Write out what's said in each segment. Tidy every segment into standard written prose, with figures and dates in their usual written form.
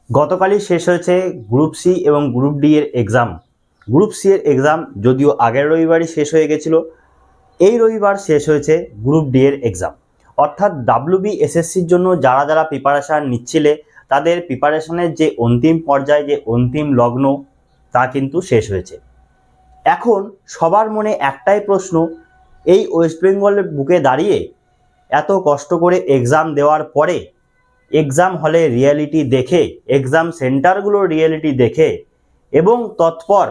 গতকালই শেষ হয়েছে গ্রুপ সি এবং গ্রুপ ডি এর এক্সাম। গ্রুপ সি এর এক্সাম যদিও আগের রবিবারই শেষ হয়ে গেছিল, এই রবিবার শেষ হয়েছে গ্রুপ ডি এর এক্সাম। অর্থাৎ WBSSCর জন্য যারা যারা প্রিপারেশান নিচ্ছিলে তাদের প্রিপারেশনের যে অন্তিম পর্যায়ে, যে অন্তিম লগ্ন, তা কিন্তু শেষ হয়েছে। এখন সবার মনে একটাই প্রশ্ন, এই ওয়েস্ট বেঙ্গলের বুকে দাঁড়িয়ে এত কষ্ট করে এক্সাম দেওয়ার পরে এক্সাম হলে রিয়েলিটি দেখে, এক্সাম সেন্টারগুলোর রিয়েলিটি দেখে এবং তৎপর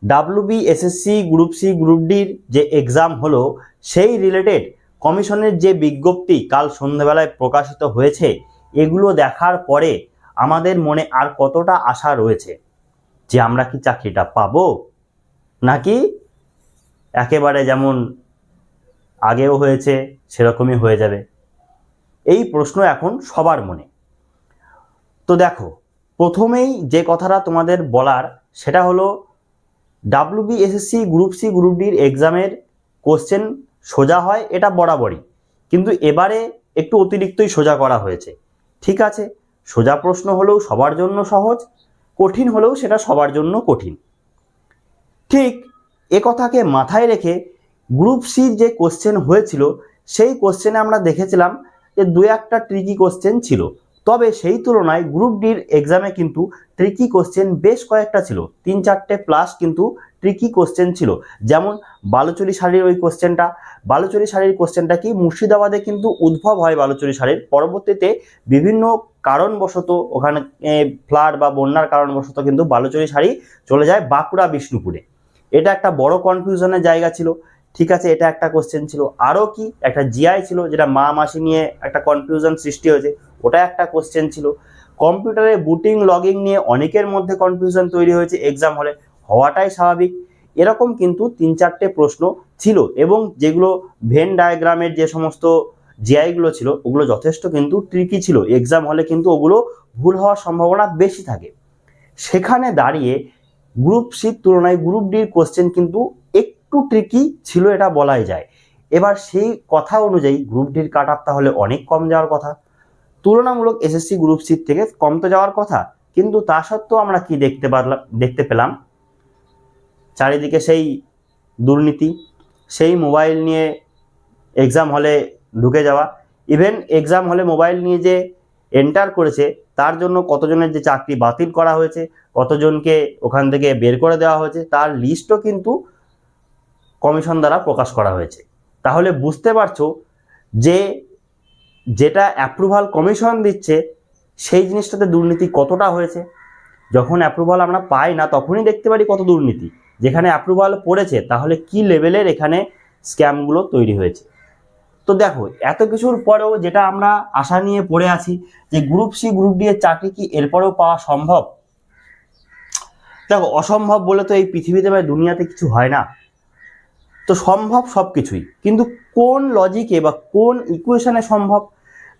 WBSSC গ্রুপ সি গ্রুপ ডির যে এক্সাম হলো সেই রিলেটেড কমিশনের যে বিজ্ঞপ্তি কাল সন্ধ্যাবেলায় প্রকাশিত হয়েছে, এগুলো দেখার পরে আমাদের মনে আর কতটা আশা রয়েছে যে আমরা কি চাকরিটা পাবো, নাকি একেবারে যেমন আগেও হয়েছে সেরকমই হয়ে যাবে, এই প্রশ্ন এখন সবার মনে। তো দেখো, প্রথমেই যে কথাটা তোমাদের বলার সেটা হলো WBSSC গ্রুপ সি গ্রুপ ডির এক্সামের কোশ্চেন সোজা হয়, এটা বরাবরই, কিন্তু এবারে একটু অতিরিক্তই সোজা করা হয়েছে। ঠিক আছে, সোজা প্রশ্ন হলেও সবার জন্য সহজ, কঠিন হলেও সেটা সবার জন্য কঠিন। ঠিক এ কথাকে মাথায় রেখে গ্রুপ সির যে কোশ্চেন হয়েছিল সেই কোশ্চেনে আমরা দেখেছিলাম যে দু একটা ট্রিকি কোশ্চেন ছিল, তবে সেই তুলনায় গ্রুপ ডির এক্সামে কিন্তু ট্রিকি কোশ্চেন বেশ কয়েকটা ছিল, 3-4টে প্লাস কিন্তু ট্রিকি কোশ্চেন ছিল। যেমন বালুচরী শাড়ির ওই কোশ্চেনটা, বালুচরী শাড়ির কোশ্চেনটা কি মুর্শিদাবাদে কিন্তু উদ্ভব হয় বালুচরী শাড়ির, পরবর্তীতে বিভিন্ন কারণবশত ওখানে ফ্লাড বা বন্যার কারণবশত কিন্তু বালুচরী শাড়ি চলে যায় বাঁকুড়া বিষ্ণুপুরে। এটা একটা বড় কনফিউশনের জায়গা ছিল। ঠিক আছে, এটা একটা কোশ্চেন ছিল। আরও কি একটা জিআই ছিল, যেটা মা মাসি নিয়ে একটা কনফিউশন সৃষ্টি হয়েছে, ওটা একটা কোশ্চেন ছিল। কম্পিউটারে বুটিং লগিং নিয়ে অনেকের মধ্যে কনফিউশন তৈরি হয়েছে এক্সাম হলে, হওয়াটাই স্বাভাবিক। এরকম কিন্তু 3-4টে প্রশ্ন ছিল, এবং যেগুলো ভেন ডায়াগ্রামের যে সমস্ত জিআইগুলো ছিল ওগুলো যথেষ্ট কিন্তু ট্রিকি ছিল, এক্সাম হলে কিন্তু ওগুলো ভুল হওয়ার সম্ভাবনা বেশি থাকে। সেখানে দাঁড়িয়ে গ্রুপ সির তুলনায় গ্রুপ ডির কোশ্চেন কিন্তু একটু ট্রিকি ছিল, এটা বলাই যায়। এবার সেই কথা অনুযায়ী গ্রুপ ডির কাট আপ তাহলে অনেক কম যাওয়ার কথা, তুলনামূলক এসএসসি গ্রুপ সির থেকে কম তো যাওয়ার কথা। কিন্তু তা সত্ত্বেও আমরা কি দেখতে পেলাম, চারিদিকে সেই দুর্নীতি, সেই মোবাইল নিয়ে এক্সাম হলে ঢুকে যাওয়া, ইভেন এক্সাম হলে মোবাইল নিয়ে যে এন্টার করেছে তার জন্য কতজনের যে চাকরি বাতিল করা হয়েছে, কতজনকে ওখান থেকে বের করে দেওয়া হয়েছে, তার লিস্টও কিন্তু কমিশন দ্বারা প্রকাশ করা হয়েছে। তাহলে বুঝতে পারছো যে যেটা অ্যাপ্রুভাল কমিশন দিচ্ছে সেই জিনিসটাতে দুর্নীতি কতটা হয়েছে। যখন অ্যাপ্রুভাল আমরা পাই না তখনই দেখতে পারি কত দুর্নীতি, যেখানে অ্যাপ্রুভাল পড়েছে তাহলে কি লেভেলের এখানে স্ক্যামগুলো তৈরি হয়েছে। তো দেখো, এত কিছুর পরেও যেটা আমরা আশা নিয়ে পড়ে আছি যে গ্রুপ সি গ্রুপ ডি এর চাকরি কি এরপরেও পাওয়া সম্ভব। দেখো, অসম্ভব বলে তো এই পৃথিবীতে বা দুনিয়াতে কিছু হয় না, তো সম্ভব সব কিছুই, কিন্তু কোন লজিকে বা কোন ইকুয়েশনে সম্ভব।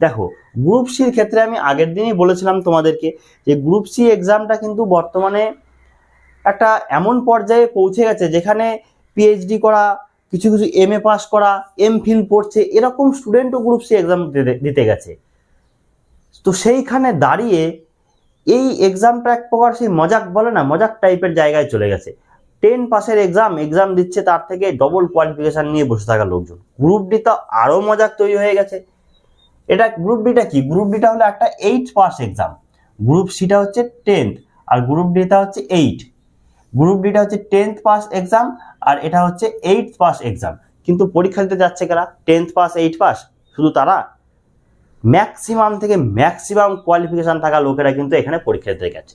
দেখো, গ্রুপ সির ক্ষেত্রে আমি আগের দিনই বলেছিলাম তোমাদেরকে যে গ্রুপ সি এক্সামটা কিন্তু বর্তমানে একটা এমন পর্যায়ে পৌঁছে গেছে যেখানে পিএইচডি করা, কিছু কিছু MA পাস করা, MPhil পড়ছে, এরকম স্টুডেন্টও গ্রুপ সি এক্সাম দিতে গেছে। তো সেইখানে দাঁড়িয়ে এই এক্সামটা এক প্রকার সেই মজাক বলে না, মজাক টাইপের জায়গায় চলে গেছে। 10 পাসের এক্সাম দিচ্ছে, তার থেকে ডবল কোয়ালিফিকেশন নিয়ে বসে থাকা লোকজন। গ্রুপ ডি তো আরও মজাক তৈরি হয়ে গেছে। এটা গ্রুপ ডিটা কি, গ্রুপ ডিটা হলো একটা 8 পাস এক্সাম, গ্রুপ সিটা হচ্ছে 10th আর গ্রুপ ডিটা হচ্ছে 8। গ্রুপ ডিটা হচ্ছে 10th পাস এক্সাম আর এটা হচ্ছে 8th পাস এক্সাম। কিন্তু পরীক্ষা দিতে যাচ্ছে কারা, 10th পাস 8 পাস, শুধু তারা, ম্যাক্সিমাম থেকে ম্যাক্সিমাম কোয়ালিফিকেশন থাকা লোকেরা কিন্তু এখানে পরীক্ষা দিতে গেছে।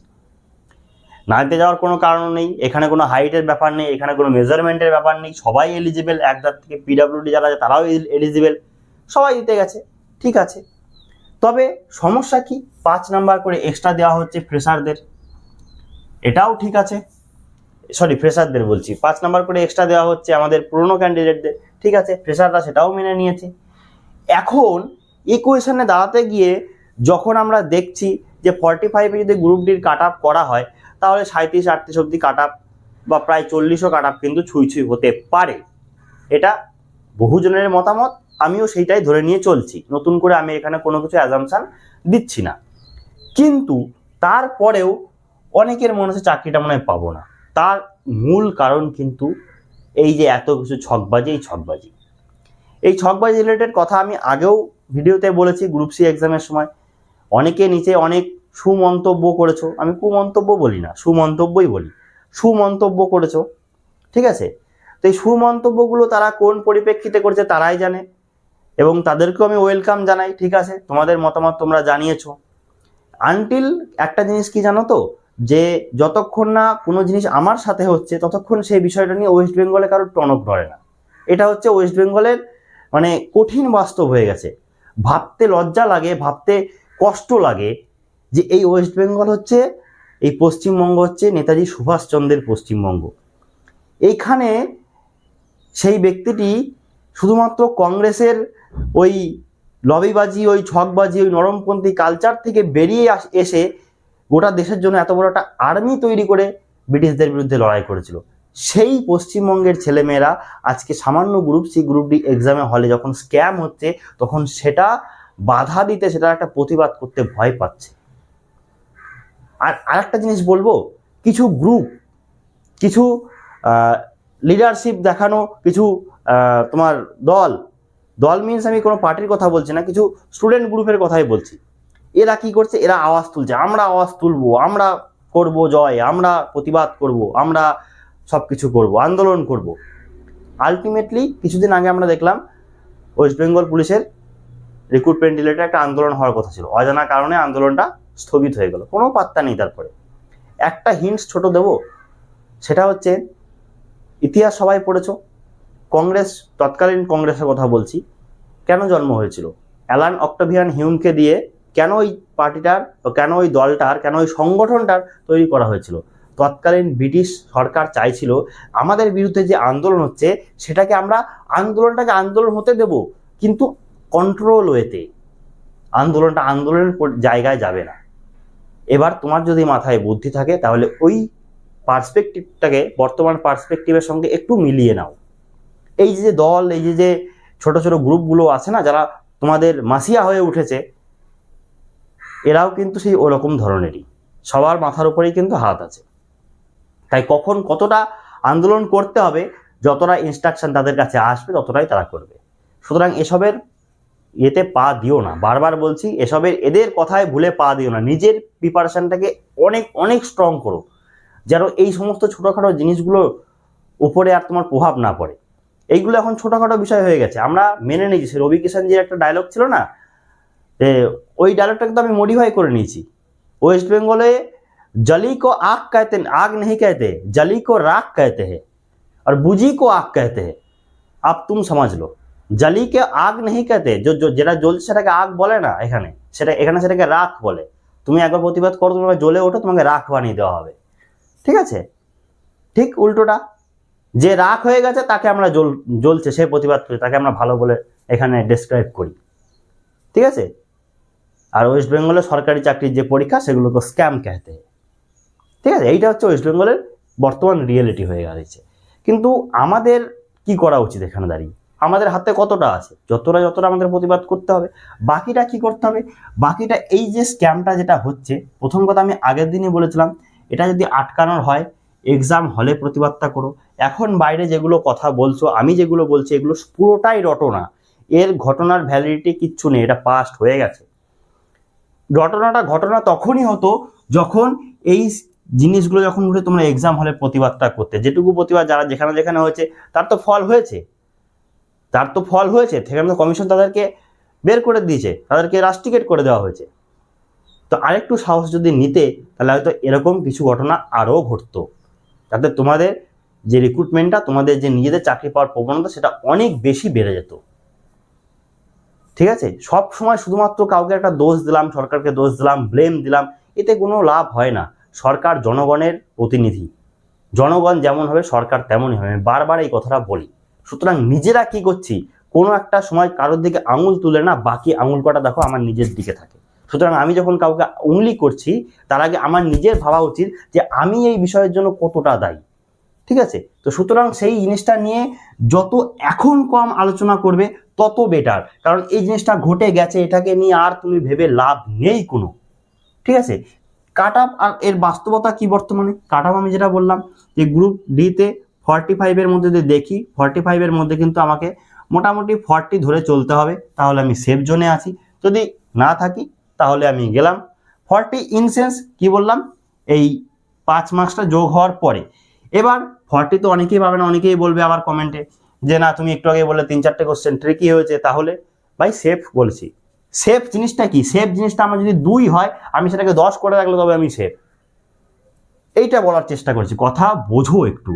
না দিতে যাওয়ার কোনো কারণ নেই, এখানে কোনো হাইটের ব্যাপার নেই, এখানে কোনো মেজারমেন্টের ব্যাপার নেই, সবাই এলিজিবল, একদার থেকে PWD যারা আছে তারাও এলিজিবল, সবাই দিতে গেছে। ঠিক আছে, তবে সমস্যা কি, 5 নাম্বার করে এক্সট্রা দেওয়া হচ্ছে ফ্রেশারদের, এটাও ঠিক আছে, সরি ফ্রেশারদের বলছি, 5 নাম্বার করে এক্সট্রা দেওয়া হচ্ছে আমাদের পুরনো ক্যান্ডিডেটদের, ঠিক আছে, ফ্রেশাররা সেটাও মেনে নিয়েছে। এখন ইকুয়েশনে দাঁড়াতে গিয়ে যখন আমরা দেখছি যে 45-এ যদি গ্রুপ ডির কাট আপ করা হয় তাহলে 37-38 অব্দি কাট আপ বা প্রায় 40ও কাট আপ কিন্তু ছুঁই হতে পারে, এটা বহুজনের মতামত, আমিও সেইটাই ধরে নিয়ে চলছি, নতুন করে আমি এখানে কোনো কিছু অ্যাজাম্পশন দিচ্ছি না। কিন্তু তারপরেও অনেকের মনে হচ্ছে চাকরিটা মনে হয় পাবো না। তার মূল কারণ কিন্তু এই যে এত কিছু ছকবাজি, এই ছকবাজি রিলেটেড কথা আমি আগেও ভিডিওতে বলেছি। গ্রুপ সি এক্সামের সময় অনেকে নিচে অনেক সুমন্তব্য করেছো, আমি কুমন্তব্য বলি না, সুমন্তব্যই বলি, সুমন্তব্য করেছো, ঠিক আছে। তো এই সুমন্তব্যগুলো তারা কোন পরিপ্রেক্ষিতে করছে তারাই জানে, এবং তাদেরকেও আমি ওয়েলকাম জানাই। ঠিক আছে, তোমাদের মতামত তোমরা জানিয়েছো। আনটিল একটা জিনিস কি জানো তো, যে যতক্ষণ না কোনো জিনিস আমার সাথে হচ্ছে ততক্ষণ সেই বিষয়টা নিয়ে ওয়েস্ট বেঙ্গলে কারোর টনক নড়ে না। এটা হচ্ছে ওয়েস্ট বেঙ্গলের মানে কঠিন বাস্তব হয়ে গেছে। ভাবতে লজ্জা লাগে, ভাবতে কষ্ট লাগে যে এই ওয়েস্ট বেঙ্গল হচ্ছে, এই পশ্চিমবঙ্গ হচ্ছে নেতাজি সুভাষচন্দ্রের পশ্চিমবঙ্গ। এইখানে সেই ব্যক্তিটি শুধুমাত্র কংগ্রেসের ওই লবিবাজি, ওই ছকবাজি, ওই নরমপন্থী কালচার থেকে বেরিয়ে এসে গোটা দেশের জন্য এত বড় একটা আর্মি তৈরি করে ব্রিটিশদের বিরুদ্ধে লড়াই করেছিল। সেই পশ্চিমবঙ্গের ছেলেমেয়েরা আজকে সামান্য গ্রুপ সি গ্রুপ ডি এক্সামে হলে যখন স্ক্যাম হচ্ছে তখন সেটা বাধা দিতে, সেটা একটা প্রতিবাদ করতে ভয় পাচ্ছে। আর আরেকটা জিনিস বলবো, কিছু গ্রুপ, কিছু লিডারশিপ দেখানো কিছু তোমার দল মিনস আমি কোনো পার্টির কথা বলছি না, কিছু স্টুডেন্ট গ্রুপের কথাই বলছি। এরা কি করছে, এরা আওয়াজ তুলছে, আমরা আওয়াজ তুলবো, আমরা করব জয়, আমরা প্রতিবাদ করব, আমরা সব কিছু করবো, আন্দোলন করব। আলটিমেটলি কিছুদিন আগে আমরা দেখলাম ওয়েস্ট বেঙ্গল পুলিশের রিক্রুটমেন্ট রিলেটেড একটা আন্দোলন হওয়ার কথা ছিল, অজানা কারণে আন্দোলনটা স্থগিত হয়ে গেল, কোনো পাত্তা নেই। তারপরে একটা হিন্টস ছোট দেব, সেটা হচ্ছে ইতিহাস সবাই পড়েছো, কংগ্রেস, তৎকালীন কংগ্রেসের কথা বলছি, কেন জন্ম হয়েছিল? অ্যালান অক্টাভিয়ান হিউমকে দিয়ে কেন ওই পার্টিটার, কেন ওই দলটার, কেন ওই সংগঠনটার তৈরি করা হয়েছিল? তৎকালীন ব্রিটিশ সরকার চাইছিল আমাদের বিরুদ্ধে যে আন্দোলন হচ্ছে সেটাকে আমরা আন্দোলনটাকে আন্দোলন হতে দেব, কিন্তু কন্ট্রোল ওয়েতে। আন্দোলনটা আন্দোলনের জায়গায় যাবে না। এবার তোমার যদি মাথায় বুদ্ধি থাকে তাহলে ওই পার্সপেক্টিভটাকে বর্তমান পার্সপেক্টিভের সঙ্গে একটু মিলিয়ে নাও। এই যে দল, এই যে ছোট ছোট গ্রুপগুলো আছে না, যারা তোমাদের মাসিয়া হয়ে উঠেছে, এরাও কিন্তু সেই ওরকম ধরনেরই, সবার মাথার উপরেই কিন্তু হাত আছে। তাই কখন কতটা আন্দোলন করতে হবে, যতটা ইনস্ট্রাকশন তাদের কাছে আসবে ততটাই তারা করবে। সুতরাং এসবের এতে পা দিও না, বারবার বলছি, এদের কথায় ভুলে পা দিও না। নিজের প্রিপারেশনটাকে অনেক অনেক স্ট্রং করো, যেন এই সমস্ত ছোটোখাটো জিনিসগুলো উপরে আর তোমার প্রভাব না পড়ে। এইগুলো এখন ছোটোখাটো বিষয় হয়ে গেছে, আমরা মেনে নিয়েছি। সে রবি কিষাণজির একটা ডায়লগ ছিল না, যে ওই ডায়লগটাকে তো আমি মডিফাই করে নিয়েছি। ওয়েস্ট বেঙ্গলে जली को आग कहते, आग नहीं कहते, जली को राख कहते हैं और बुझी को आग कहते हैं। अब तुम समझ लो, जली के आग नहीं कहते, जो যেটা জ্বলছে সেটাকে আগ বলে না, এখানে সেটাকে রাখ বলে। তুমি একবার প্রতিবাদ করো, তুমি জ্বলে ওঠো, তোমাকে রাখ বানিয়ে দেওয়া হবে। ঠিক আছে, ঠিক উল্টোটা, যে রাখ হয়ে গেছে তাকে আমরা জ্বলছে, সে প্রতিবাদ করে, তাকে আমরা ভালো বলে এখানে ডেসক্রাইব করি। ঠিক আছে, আর ওয়েস্ট বেঙ্গলের সরকারি চাকরির যে পরীক্ষা সেগুলোকে স্ক্যাম कहते हैं। ঠিক আছে, এইটা হচ্ছে ওয়েস্ট বেঙ্গলের বর্তমান রিয়েলিটি হয়ে গেছে। কিন্তু আমাদের কি করা উচিত এখানে দাঁড়িয়ে? আমাদের হাতে কতটা আছে, যতটা আমাদের প্রতিবাদ করতে হবে। বাকিটা কি করতে হবে? বাকিটা এই যে স্ক্যামটা যেটা হচ্ছে, প্রথম কথা আমি আগের দিনই বলেছিলাম, এটা যদি আটকানোর হয় এক্সাম হলে প্রতিবাদটা করো। এখন বাইরে যেগুলো কথা বলছো, আমি যেগুলো বলছি, এগুলো পুরোটাই রটনা, এর ঘটনার ভ্যালিডিটি কিচ্ছু নেই, এটা পাস্ট হয়ে গেছে। ঘটনা তখনই হতো যখন এই জিনিসগুলো যখন উঠে তোমরা এক্সাম হলে প্রতিবাদটা করতে। যেটুকু প্রতিবাদ যারা যেখানে হয়েছে তার তো ফল হয়েছে, সেখানে তো কমিশন তাদেরকে বের করে দিয়েছে, তাদেরকে রাস্টিকেট করে দেওয়া হয়েছে। তো আরেকটু সাহস যদি নিতে, তাহলে হয়তো এরকম কিছু ঘটনা আরও ঘটতো, যাতে তোমাদের যে রিক্রুটমেন্টটা, তোমাদের যে নিজেদের চাকরি পাওয়ার প্রবণতা, সেটা অনেক বেশি বেড়ে যেত। ঠিক আছে, সব সময় শুধুমাত্র কাউকে একটা দোষ দিলাম, সরকারকে দোষ দিলাম, ব্লেম দিলাম, এতে কোনো লাভ হয় না। সরকার জনগণের প্রতিনিধি, জনগণ যেমন হবে সরকার তেমনই হবে, আমি বারবার এই কথাটা বলি। সুতরাং নিজেরা কি করছি, কোনো একটা সময় কারোর দিকে আঙুল তুলে না, বাকি আঙুল কটা দেখো আমার নিজের দিকে থাকে। সুতরাং আমি যখন কাউকে উংলি করছি, তার আগে আমার নিজের ভাবা উচিত যে আমি এই বিষয়ের জন্য কতটা দায়ী। ঠিক আছে, তো সুতরাং সেই জিনিসটা নিয়ে যত এখন কম আলোচনা করবে তত বেটার, কারণ এই জিনিসটা ঘটে গেছে, এটাকে নিয়ে আর তুমি ভেবে লাভ নেই কোনো। ঠিক আছে, কাট আপ আর এর বাস্তবতা কি বর্তমানে? কাট আপ আমি যেটা বললাম যে গ্রুপ ডিতে 45-এর মধ্যে যদি দেখি 45-এর মধ্যে কিন্তু আমাকে মোটামুটি 40 ধরে চলতে হবে, তাহলে আমি সেফ জোনে আছি। যদি না থাকি তাহলে আমি গেলাম 40 ইন সেন্স কি বললাম, এই 5 মার্কসটা যোগ হওয়ার পরে। এবার 40 তো অনেকেই পাবে না, অনেকেই বলবে আবার কমেন্টে যে না তুমি একটু আগে বললে 3-4টে কোশ্চেন ট্রিকি হয়েছে, তাহলে ভাই সেফ বলছি। সেফ জিনিসটা কি? সেফ জিনিসটা আমার যদি 2 হয় আমি সেটাকে 10 করে রাখলে তবে আমি সেফ, এইটা বলার চেষ্টা করছি, কথা বোঝো একটু।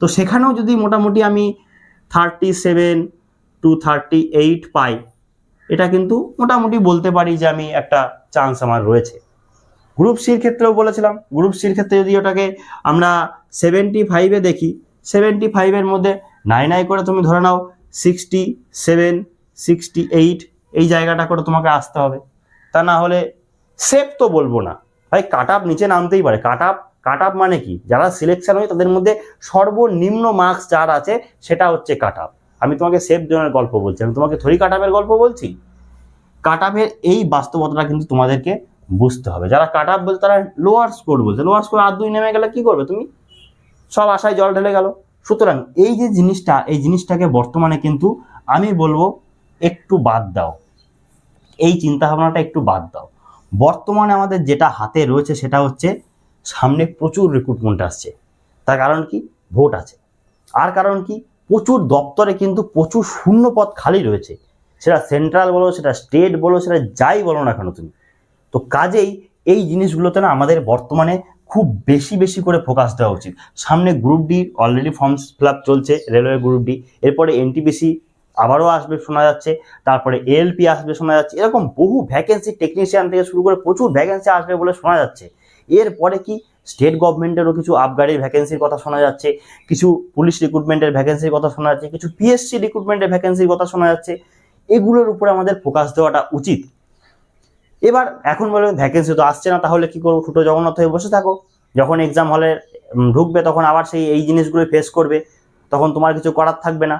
তো সেখানেও যদি মোটামুটি আমি 37 to 38 পাই, এটা কিন্তু মোটামুটি বলতে পারি যে আমি একটা চান্স আমার রয়েছে। গ্রুপ সির ক্ষেত্রেও বলেছিলাম, গ্রুপ সির ক্ষেত্রে যদি ওটাকে আমরা 75-এ দেখি, 75-এর মধ্যে 9 করে তুমি ধরে নাও 67, 68 এই জায়গাটা করে তোমাকে আসতে হবে, তা না হলে সেফ তো বলবো না ভাই, কাট আপ নিচে নামতেই পারে। কাট আপ মানে কি? যারা সিলেকশন হয় তাদের মধ্যে সর্বনিম্ন মার্কস যার আছে সেটা হচ্ছে কাট আপ। আমি তোমাকে সেফ জোনের গল্প বলছি, আমি তোমাকে থরি কাট আপের গল্প বলছি। কাট আপের এই বাস্তবতাটা কিন্তু তোমাদেরকে বুঝতে হবে। যারা কাট আপ বলছে তারা লোয়ার স্কোর বলছে, লোয়ার স্কোর 8-2 নেমে গেলে কি করবে তুমি? সব আশায় জল ঢেলে গেল। সুতরাং এই যে জিনিসটা, এই জিনিসটাকে বর্তমানে কিন্তু আমি বলবো একটু বাদ দাও, এই চিন্তাভাবনাটা একটু বাদ দাও। বর্তমানে আমাদের যেটা হাতে রয়েছে সেটা হচ্ছে সামনে প্রচুর রিক্রুটমেন্ট আসছে, তার কারণ কি? ভোট আছে। আর কারণ কি? প্রচুর দপ্তরে কিন্তু প্রচুর শূন্য পদ খালি রয়েছে, সেটা সেন্ট্রাল বলো, সেটা স্টেট বলো, সেটা যাই বলো না কেন তুমি। তো কাজেই এই জিনিসগুলোতে না আমাদের বর্তমানে খুব বেশি বেশি করে ফোকাস দেওয়া উচিত। সামনে group D already form fill up চলছে, রেলওয়ে গ্রুপ ডি, এরপরে এনটিপিসি আবারও আসবে শোনা যাচ্ছে, তারপরে এএলপি আসবে শোনা যাচ্ছে, এরকম বহু ভ্যাকেন্সি টেকনিশিয়ান থেকে শুরু করে প্রচুর ভ্যাকেন্সি আসবে বলে শোনা যাচ্ছে। এরপরে কি স্টেট গভর্নমেন্টেরও কিছু আবগারির ভ্যাকেন্সির কথা শোনা যাচ্ছে, কিছু পুলিশ রিক্রুটমেন্টের ভ্যাকেন্সির কথা শোনা যাচ্ছে, কিছু পিএসসি রিক্রুটমেন্টের ভ্যাকেন্সির কথা শোনা যাচ্ছে। এগুলোর উপরে আমাদের ফোকাস দেওয়াটা উচিত। এবার এখন বলবেন ভ্যাকেন্সি তো আসছে না, তাহলে কি করবো? ছোটো জগন্নাথ হয়ে বসে থাকো, যখন এক্সাম হলে ঢুকবে তখন আবার এই জিনিসগুলো ফেস করবে, তখন তোমার কিছু করার থাকবে না।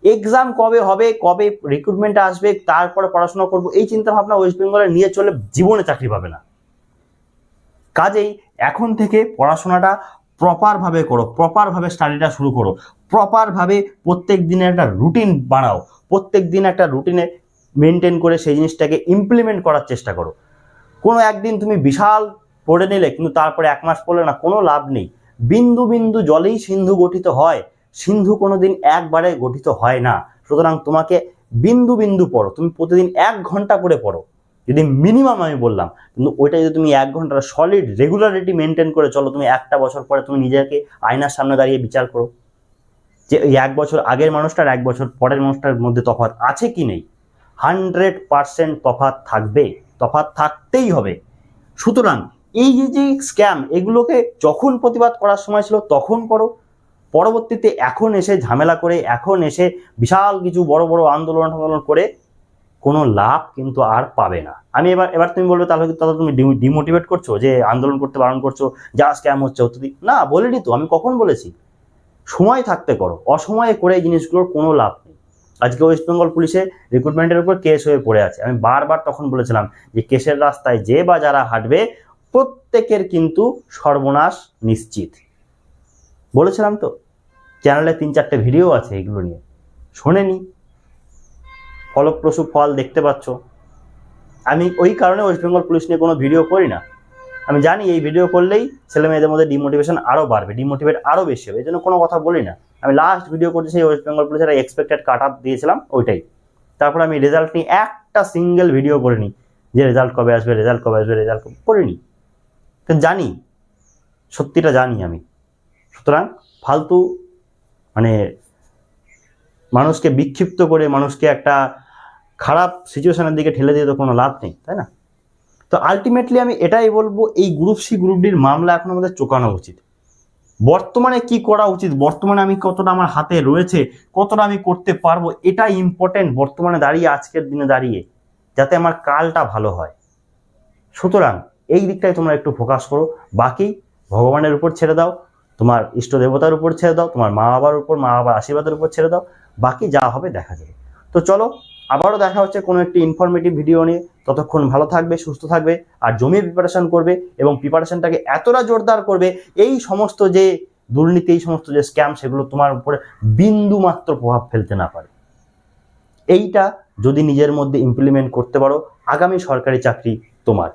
এক্সাম কবে হবে, কবে রিক্রুটমেন্ট আসবে, তারপরে পড়াশোনা করবো, এই চিন্তা ভাবনা ওয়েস্ট বেঙ্গলে নিয়ে চলে জীবনে চাকরি পাবে না। কাজেই এখন থেকে পড়াশোনাটা প্রপারভাবে করো, প্রপারভাবে স্টাডিটা শুরু করো, প্রপারভাবে প্রত্যেক দিনের একটা রুটিন বানাও, প্রত্যেক দিন একটা রুটিনে মেনটেন করে সেই জিনিসটাকে ইমপ্লিমেন্ট করার চেষ্টা করো। কোনো একদিন তুমি বিশাল পড়ে নিলে কিন্তু তারপরে 1 মাস পড়লে না, কোনো লাভ নেই। বিন্দু বিন্দু জলেই সিন্ধু গঠিত হয়, সিন্ধু কোনোদিন একবারে গঠিত হয় না। সুতরাং তোমাকে বিন্দু বিন্দু পড়ো, তুমি প্রতিদিন 1 ঘন্টা করে পড়ো, যদি মিনিমাম আমি বললাম, কিন্তু ওইটা যদি তুমি 1 ঘন্টা সলিড রেগুলারিটি মেনটেন করে চলো, তুমি 1টা বছর পরে তুমি নিজেকে আয়নার সামনে দাঁড়িয়ে বিচার করো যে এই 1 বছর আগের মানুষটার 1 বছর পরের মানুষটার মধ্যে তফাৎ আছে কি নেই। 100% তফাৎ থাকবে, তফাৎ থাকতেই হবে। সুতরাং এই যে স্ক্যাম, এগুলোকে যখন প্রতিবাদ করার সময় ছিল তখন করো, পরবর্তীতে এখন এসে ঝামেলা করে, এখন এসে বিশাল কিছু বড় বড় আন্দোলন করে কোনো লাভ কিন্তু আর পাবে না। আমি এবার তুমি বলবে তাহলে তুমি ডিমোটিভেট করছো, যে আন্দোলন করতে বারণ করছো, যা স্ক্যাম হচ্ছে হতে দিই না। বলিনি তো, আমি কখন বলেছি? সময় থাকতে করো, অসময়ে করে এই জিনিসগুলোর কোনো লাভ নেই। আজকে ওয়েস্ট বেঙ্গল পুলিশে রিক্রুটমেন্টের উপর কেস হয়ে পড়ে আছে, আমি বারবার তখন বলেছিলাম যে কেসের রাস্তায় যে বা যারা হাঁটবে প্রত্যেকের কিন্তু সর্বনাশ নিশ্চিত। বলেছিলাম তো, চ্যানেলে 3-4টে ভিডিও আছে এগুলো নিয়ে, শোনেনি, ফলপ্রসূ ফল দেখতে পাচ্ছ। আমি ওই কারণে ওয়েস্ট বেঙ্গল পুলিশ নিয়ে কোনো ভিডিও করি না। আমি জানি এই ভিডিও করলেই ছেলে মেয়েদের মধ্যে ডিমোটিভেশন আরও বাড়বে, ডিমোটিভেট আরও বেশি হবে, এই জন্য কোনো কথা বলি না। আমি লাস্ট ভিডিও করছি সেই ওয়েস্ট বেঙ্গল পুলিশের এক্সপেক্টেড কাট আপ দিয়েছিলাম ওইটাই, তারপর আমি রেজাল্ট নিয়ে একটা সিঙ্গেল ভিডিও করিনি যে রেজাল্ট কবে আসবে, রেজাল্ট কবে আসবে, রেজাল্ট করিনি, জানি, সত্যিটা জানি আমি। সুতরাং ফালতু মানে মানুষকে বিক্ষিপ্ত করে, মানুষকে একটা খারাপ সিচুয়েশনের দিকে ঠেলে দিয়ে তো কোনো লাভ নেই, তাই না? তো আলটিমেটলি আমি এটাই বলবো, এই গ্রুপ সি গ্রুপ ডির মামলা এখন আমাদের চোকানো উচিত। বর্তমানে কি করা উচিত, বর্তমানে আমি কতটা আমার হাতে রয়েছে, কতটা আমি করতে পারবো, এটা ইম্পর্টেন্ট বর্তমানে দাঁড়িয়ে, আজকের দিনে দাঁড়িয়ে, যাতে আমার কালটা ভালো হয়। সুতরাং এই দিকটাই তোমরা একটু ফোকাস করো, বাকি ভগবানের উপর ছেড়ে দাও, তোমার ইষ্ট দেবতার উপর ছেড়ে দাও, তোমার মা বাবার উপর, মা বাবার আশীর্বাদের উপর ছেড়ে দাও, বাকি যা হবে দেখা যাবে। তো চলো, আবারও দেখা হচ্ছে কোনো একটি ইনফরমেটিভ ভিডিও নিয়ে। ততক্ষণ ভালো থাকবে, সুস্থ থাকবে, আর জমিয়ে প্রিপারেশন করবে এবং প্রিপারেশনটাকে এতটা জোরদার করবে এই সমস্ত যে দুর্নীতি, এই সমস্ত যে স্ক্যাম, সেগুলো তোমার উপরে বিন্দু মাত্র প্রভাব ফেলতে না পারে। এইটা যদি নিজের মধ্যে ইমপ্লিমেন্ট করতে পারো, আগামী সরকারি চাকরি তোমার।